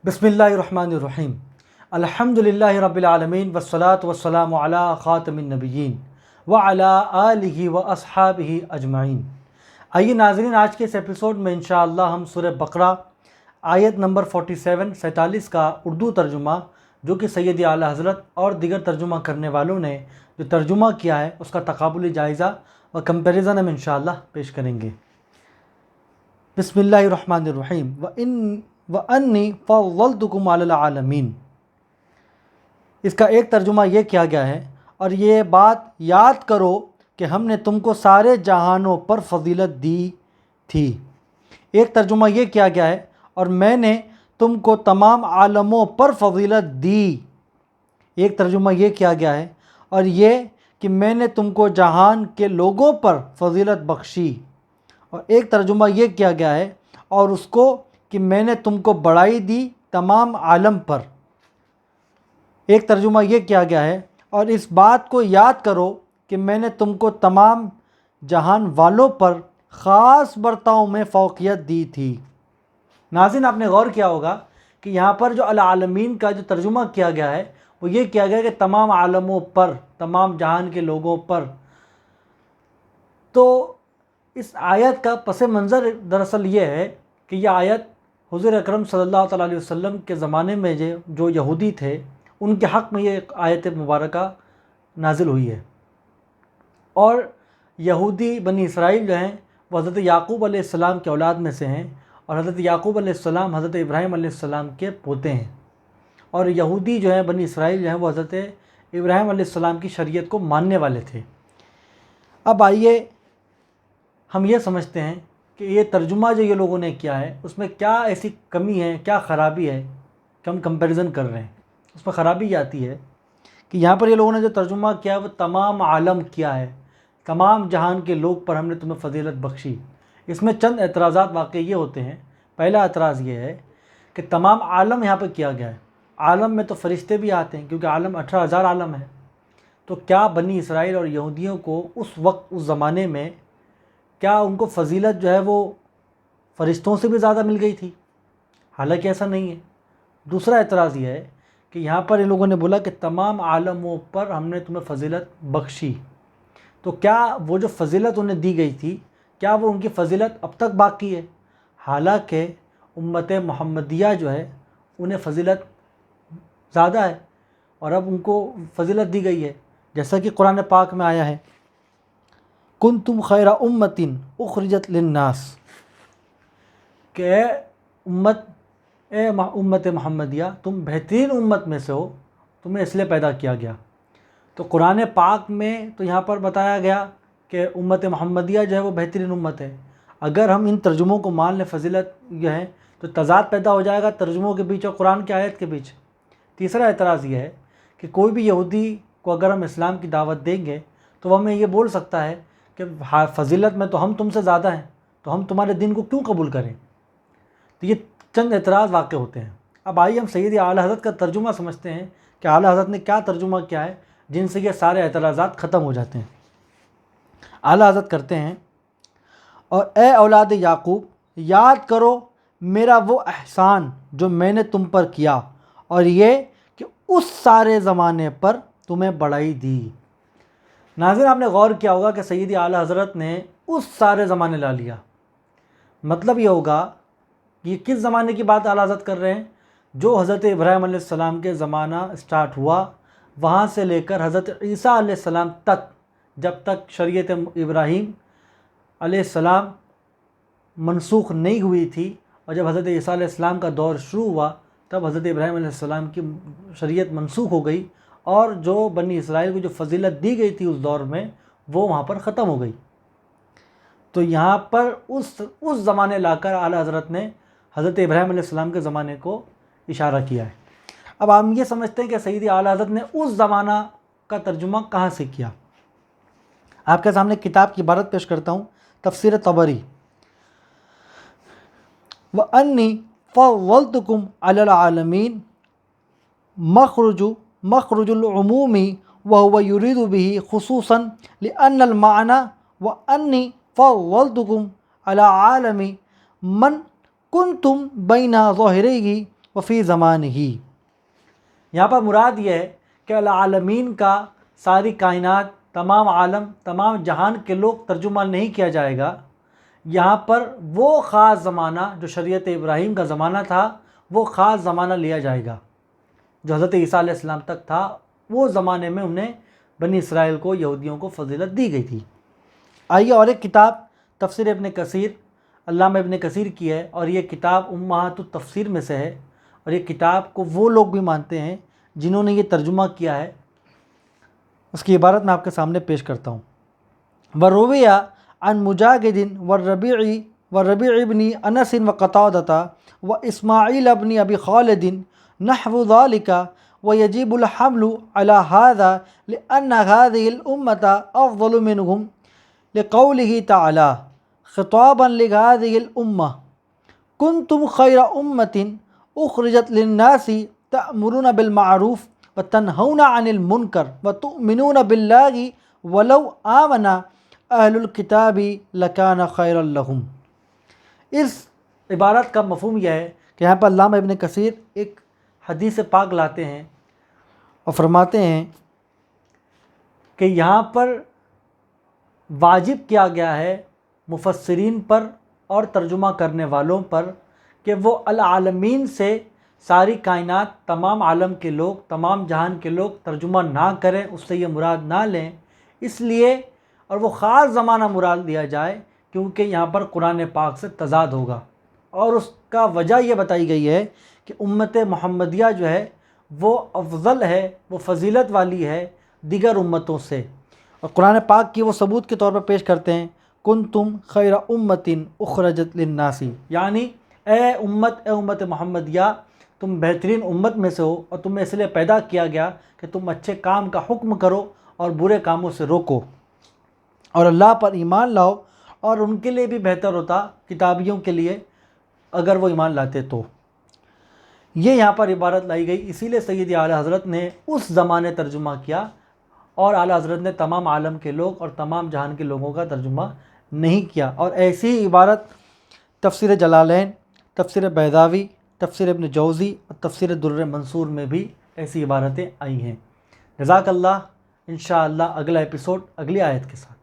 बिस्मिल्लाहिर्रहमानिर्रहीम। अल्हम्दुलिल्लाहि रब्बिल आलमीन वस्सलातु वस्सलामु अला ख़ातमिन नबिय्यीन व अला आलिहि व अस्हाबिहि अजमाइन। आइए नाज़रीन, आज के इस एपिसोड में इंशाअल्लाह हम सूरह बकरा आयत नंबर 47 का उर्दू तर्जुमा, जो कि सैयद आला हज़रत और दीगर तर्जुमा करने वालों ने जो तर्जुमा किया है, उसका तक़ाबुली जायज़ा व कंपैरिज़न हम इंशाअल्लाह पेश करेंगे। बिस्मिल्लाहिर्रहमानिर्रहीम। व अन्नी फ़ज़्ज़लतुकुम अलल आलमीन। इसका एक तर्जुमा ये किया गया है, और ये बात याद करो कि हमने तुमको सारे जहानों पर फजीलत दी थी। एक तर्जुमा ये किया गया है, और मैंने तुमको तमाम आलमों पर फजीलत दी। एक तर्जुमा ये किया गया है, और ये कि मैंने तुमको जहान के लोगों पर फजीलत बख्शी। और एक तर्जुमा ये किया गया है, और उसको कि मैंने तुमको बढ़ाई दी तमाम आलम पर। एक तर्जुमा ये किया गया है, और इस बात को याद करो कि मैंने तुमको तमाम जहान वालों पर ख़ास बर्ताव में फ़ौक़ियत दी थी। नाज़रीन, आपने गौर किया होगा कि यहाँ पर जो अल आलमीन का जो तर्जुमा किया गया है, वो ये किया गया कि तमाम आलमों पर, तमाम जहान के लोगों पर। तो इस आयत का पस मंज़र दरअसल ये है कि यह आयत हुज़ूर अकरम सल्लल्लाहु अलैहि वसल्लम के ज़माने में जो यहूदी थे, उनके हक़ में ये आयत मुबारका नाजिल हुई है। और यहूदी बनी इसराइल जो हैं, वो हज़रत याक़ूब अलैहिस्सलाम के औलाद में से हैं, और हज़रत याक़ूब अलैहिस्सलाम हज़रत इब्राहीम अलैहिस्सलाम के पोते हैं। और यहूदी जो हैं, बनी इसराइल जो हैं, वो हज़रत इब्राहीम अलैहिस्सलाम की शरीयत को मानने वाले थे। अब आइए हम ये समझते हैं कि ये तर्जुमा जो ये लोगों ने किया है, उसमें क्या ऐसी कमी है, क्या ख़राबी है कि हम कंपैरिज़न कर रहे हैं। उसमें ख़राबी ये आती है कि यहाँ पर ये लोगों ने जो तर्जुमा किया है, वो तमाम आलम किया है, तमाम जहान के लोग पर हमने तुम्हें फ़जीलत बख्शी। इसमें चंद एतराज़ात वाक़ई ये होते हैं। पहला एतराज़ ये है कि तमाम आलम यहाँ पर किया गया है। आलम में तो फ़रिश्ते भी आते हैं, क्योंकि आलम 18,000 आलम है। तो क्या बनी इसराइल और यहूदियों को उस वक्त, उस ज़माने में, क्या उनको फ़जीलत जो है वो फ़रिश्तों से भी ज़्यादा मिल गई थी? हालांकि ऐसा नहीं है। दूसरा एतराज़ ये है कि यहाँ पर इन लोगों ने बोला कि तमाम आलमों पर हमने तुम्हें फ़जीलत बख्शी। तो क्या वो जो फ़जीलत उन्हें दी गई थी, क्या वो उनकी फ़जीलत अब तक बाकी है? हालांकि उम्मत मुहम्मदिया जो है, उन्हें फ़जीलत ज़्यादा है, और अब उनको फ़जीलत दी गई है। जैसा कि कुरान पाक में आया है, कुंतुम खैरा उम्मतिन उखरिजत लिन्नास, कि उम्मत मुहम्मदिया, तुम बेहतरीन उम्मत में से हो, तुम्हें इसलिए पैदा किया गया। तो कुरान पाक में तो यहाँ पर बताया गया कि उम्मत मुहम्मदिया जो है वो बेहतरीन उम्मत है। अगर हम इन तर्जुमों को मान लें फ़जीलत जो है, तो तज़ाद पैदा हो जाएगा तर्जुमों के बीच और कुरान की आयत के बीच। तीसरा एतराज़ ये है कि कोई भी यहूदी को अगर हम इस्लाम की दावत देंगे, तो वह हमें ये बोल सकता है कि फ़जीलत में तो हम तुमसे ज़्यादा हैं, तो हम तुम्हारे दिन को क्यों कबूल करें। तो ये चंद एतराज़ वाक़ई होते हैं। अब आइए हम सैयद आला हज़रत का तर्जुमा समझते हैं कि आला हज़रत ने क्या तर्जुमा किया है, जिनसे ये सारे एतराज़ात ख़त्म हो जाते हैं। आला हज़रत करते हैं, और ए औलाद याक़ूब, याद करो मेरा वो एहसान जो मैंने तुम पर किया, और ये कि उस सारे ज़माने पर तुम्हें बढ़ाई दी। नाज़रीन, आपने गौर किया होगा कि सैयद आला हज़रत ने उस सारे ज़माने ला लिया। मतलब ये होगा कि ये किस ज़माने की बात आला हज़रत कर रहे हैं? जो हज़रत इब्राहीम अलैहिस्सलाम के ज़माना स्टार्ट हुआ, वहाँ से लेकर हज़रत ईसा अलैहिस्सलाम तक, जब तक शरीयत इब्राहीम अलैहिस्सलाम मनसूख नहीं हुई थी, और जब हज़रत ईसा अलैहिस्सलाम का दौर शुरू हुआ, तब हज़रत इब्राहीम अलैहिस्सलाम की शरीयत मनसूख हो गई, और जो बनी इसराइल को जो फ़जीलत दी गई थी उस दौर में, वो वहाँ पर ख़त्म हो गई। तो यहाँ पर उस ज़माने लाकर आला हज़रत ने हज़रत इब्राहीम अलैहिस्सलाम के ज़माने को इशारा किया है। अब हम ये समझते हैं कि सैयद आला हज़रत ने उस ज़माना का तर्जुमा कहाँ से किया। आपके सामने किताब की इबारत पेश करता हूँ, तफ़सीर तबरी। व अन्नी फ़ज़्ज़लतुकुम अलल आलमीन मख़रुजुल उमूमी व हुवा युरीदु बिही खुसूसन लिअन्नल माना व अन्नी फ़ज़्ज़लतुकुम अला आलमी मन कुन्तुम बैना ज़ाहिरिही وفی زمانہ۔ یہاں پر مراد یہ ہے کہ العالمین کا ساری کائنات، تمام عالم، تمام جہان کے لوگ ترجمہ نہیں کیا جائے گا۔ یہاں پر وہ خاص زمانہ جو شریعت ابراہیم کا زمانہ تھا، وہ خاص زمانہ لیا جائے گا جو حضرت عیسیٰ علیہ السلام تک تھا۔ وہ زمانے میں انہیں بنی اسرائیل کو، یہودیوں کو فضیلت دی گئی تھی۔ آئیے اور ایک کتاب تفسیر ابن کثیر، علامہ ابن کثیر کی ہے، اور یہ کتاب امہات التفسیر میں سے ہے، اور یہ کتاب کو وہ لوگ بھی مانتے ہیں جنہوں نے یہ ترجمہ کیا ہے۔ اس کی عبارت میں آپ کے سامنے پیش کرتا ہوں۔ ورویہ عن مجاہد والربیع بن انس وقتادہ واسماعیل بن ابی خالد نحو ذلك ويجب الحمل على هذا لأن هذه الأمة أفضل منهم لقوله تعالى خطابا لهذه الأمة كنتم خير أمة أخرجت للناس تأمرون بالمعروف وتنهون عن المنكر وتؤمنون بالله ولو آمن أهل الكتاب لكان خيرا لهم۔ اس عبارت کا مفہوم یہ ہے کہ یہاں پر علامہ ابن کثیر ایک حدیث پاک لاتے ہیں اور فرماتے ہیں کہ یہاں پر واجب کیا گیا ہے مفسرین پر اور ترجمہ کرنے والوں پر کہ وہ العالمین سے ساری کائنات، تمام عالم کے لوگ، تمام جہان کے لوگ ترجمہ نہ کریں، اس سے یہ مراد نہ لیں، اس لیے اور وہ خاص زمانہ مراد لیا جائے کیونکہ یہاں پر قرآن پاک سے تضاد ہوگا۔ اور اس کا وجہ یہ بتائی گئی ہے کہ امت محمدیہ جو ہے وہ افضل ہے، وہ فضیلت والی ہے دیگر امتوں سے، اور قرآن پاک کی وہ ثبوت کے طور پر پیش کرتے ہیں کنتم خیر امت اخرجت للناس، یعنی اے امت محمدیہ، تم بہترین امت میں سے ہو اور تمہیں اس لیے پیدا کیا گیا کہ تم اچھے کام کا حکم کرو اور برے کاموں سے روکو اور اللہ پر ایمان لاؤ، اور ان کے لیے بھی بہتر ہوتا کتابیوں کے لیے اگر وہ ایمان لاتے تو۔ یہ یہاں پر عبارت لائی گئی، اسی لیے سید اعلیٰ حضرت نے اس زمانے ترجمہ کیا، اور اعلیٰ حضرت نے تمام عالم کے لوگ اور تمام جہان کے لوگوں کا ترجمہ نہیں کیا۔ اور ایسی ہی عبارت تفسیر جلالین، تفسیر بیضاوی، تفسیر ابن جوزی اور تفسیر در منصور میں بھی ایسی عبارتیں آئی ہیں۔ جزاک اللہ۔ انشاءاللہ اگلا ایپیسوڈ اگلی آیت کے ساتھ۔